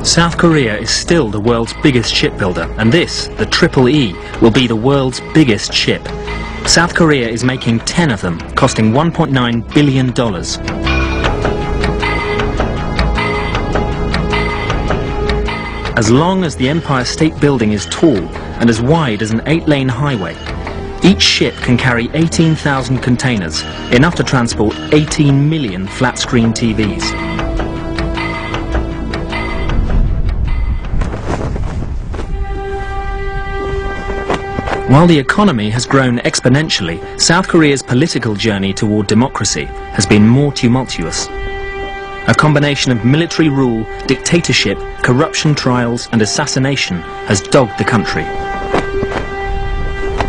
South Korea is still the world's biggest shipbuilder, and this, the Triple E, will be the world's biggest ship. South Korea is making 10 of them, costing $1.9 billion. As long as the Empire State Building is tall and as wide as an 8-lane highway, each ship can carry 18,000 containers, enough to transport 18 million flat-screen TVs. While the economy has grown exponentially, South Korea's political journey toward democracy has been more tumultuous. A combination of military rule, dictatorship, corruption trials and assassination has dogged the country.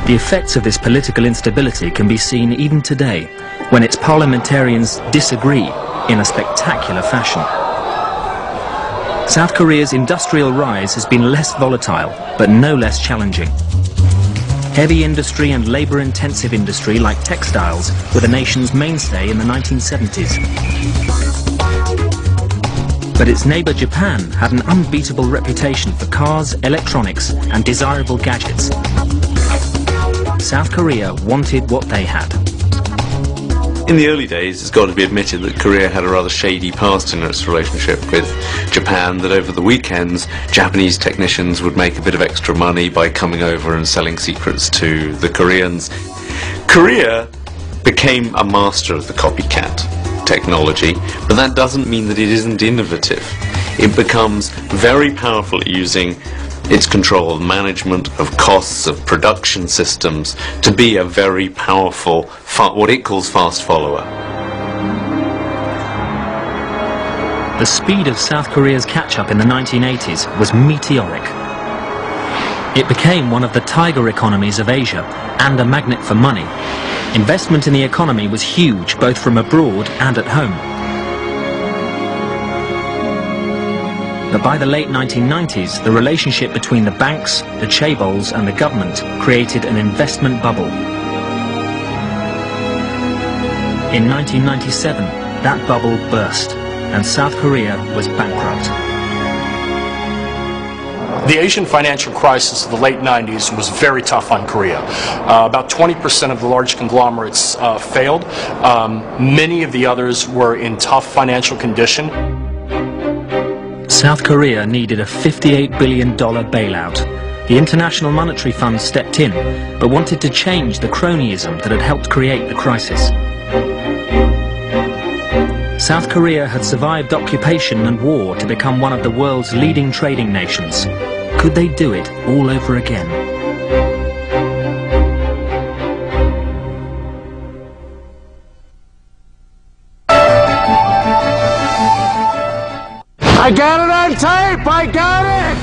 The effects of this political instability can be seen even today, when its parliamentarians disagree in a spectacular fashion. South Korea's industrial rise has been less volatile, but no less challenging. Heavy industry and labour-intensive industry like textiles were the nation's mainstay in the 1970s. But its neighbour Japan had an unbeatable reputation for cars, electronics and desirable gadgets. South Korea wanted what they had. In the early days, it's got to be admitted that Korea had a rather shady past in its relationship with Japan, that over the weekends, Japanese technicians would make a bit of extra money by coming over and selling secrets to the Koreans. Korea became a master of the copycat technology, but that doesn't mean that it isn't innovative. It becomes very powerful at using its control, management of costs, of production systems, to be a very powerful, what it calls fast follower. The speed of South Korea's catch-up in the 1980s was meteoric. It became one of the tiger economies of Asia and a magnet for money. Investment in the economy was huge, both from abroad and at home. But by the late 1990s, the relationship between the banks, the chaebols and the government created an investment bubble. In 1997, that bubble burst, and South Korea was bankrupt. The Asian financial crisis of the late 90s was very tough on Korea. About 20% of the large conglomerates failed. Many of the others were in tough financial condition. South Korea needed a $58 billion bailout. The International Monetary Fund stepped in, but wanted to change the cronyism that had helped create the crisis. South Korea had survived occupation and war to become one of the world's leading trading nations. Could they do it all over again? I got it on tape! I got it!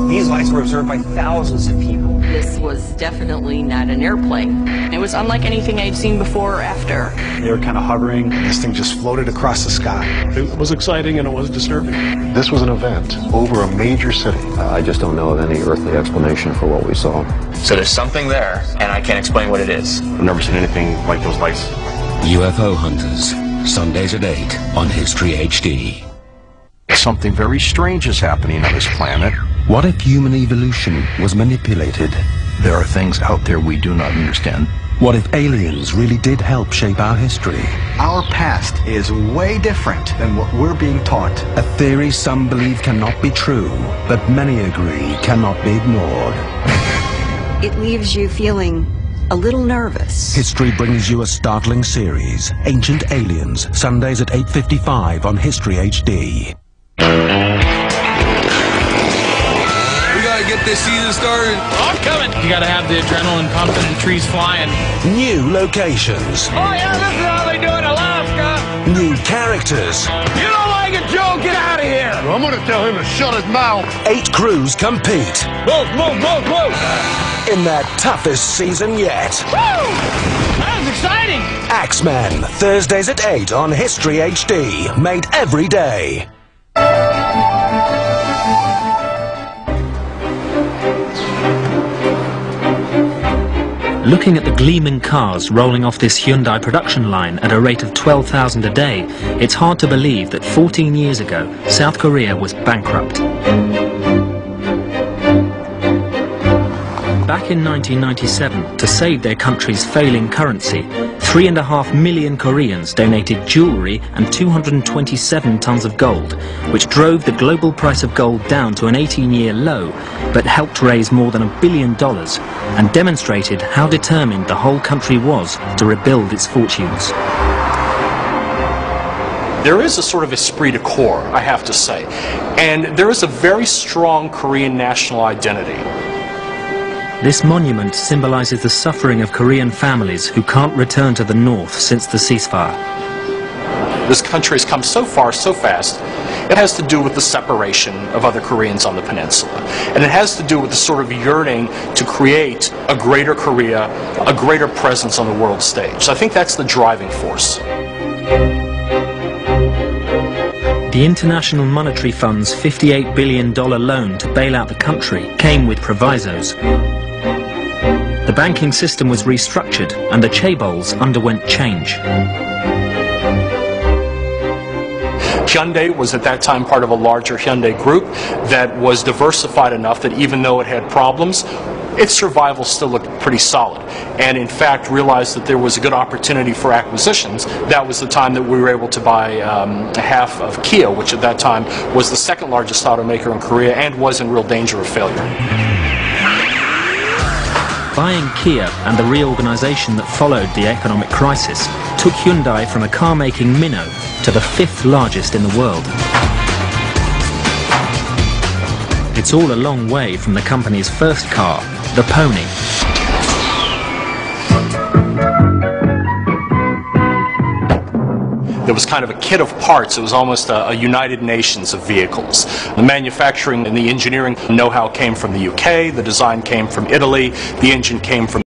These lights were observed by thousands of people. This was definitely not an airplane. It was unlike anything I'd seen before or after. They were kind of hovering. This thing just floated across the sky. It was exciting and it was disturbing. This was an event over a major city. I just don't know of any earthly explanation for what we saw. So there's something there, and I can't explain what it is. I've never seen anything like those lights. UFO Hunters, Sundays at 8 on History HD. Something very strange is happening on this planet. What if human evolution was manipulated? There are things out there we do not understand. What if aliens really did help shape our history? Our past is way different than what we're being taught. A theory some believe cannot be true, but many agree cannot be ignored. It leaves you feeling a little nervous. History brings you a startling series, Ancient Aliens, Sundays at 8:55 on History HD. Get this season started. Oh, I'm coming. You gotta have the adrenaline pumping and trees flying. New locations. Oh yeah, this is how they do it in Alaska. New characters. You don't like it, Joe? Get out of here. I'm gonna tell him to shut his mouth. 8 crews compete. Move, move, move, move. In their toughest season yet. Woo! That was exciting. Axemen, Thursdays at 8 on History HD. Made every day. Looking at the gleaming cars rolling off this Hyundai production line at a rate of 12,000 a day, it's hard to believe that 14 years ago, South Korea was bankrupt. Back in 1997, to save their country's failing currency, 3.5 million Koreans donated jewellery and 227 tons of gold, which drove the global price of gold down to an 18-year low, but helped raise more than $1 billion and demonstrated how determined the whole country was to rebuild its fortunes. There is a sort of esprit de corps, I have to say, and there is a very strong Korean national identity. This monument symbolises the suffering of Korean families who can't return to the north since the ceasefire. This country has come so far, so fast. It has to do with the separation of other Koreans on the peninsula. And it has to do with the sort of yearning to create a greater Korea, a greater presence on the world stage. So I think that's the driving force. The International Monetary Fund's $58 billion loan to bail out the country came with provisos. The banking system was restructured and the chaebols underwent change. Hyundai was at that time part of a larger Hyundai group that was diversified enough that even though it had problems, its survival still looked pretty solid, and in fact realized that there was a good opportunity for acquisitions. That was the time that we were able to buy half of Kia, which at that time was the second largest automaker in Korea and was in real danger of failure. Buying Kia and the reorganization that followed the economic crisis took Hyundai from a car-making minnow to the 5th largest in the world. It's all a long way from the company's first car, the Pony. There was kind of a kit of parts. It was almost a United Nations of vehicles. The manufacturing and the engineering know-how came from the UK, the design came from Italy, the engine came from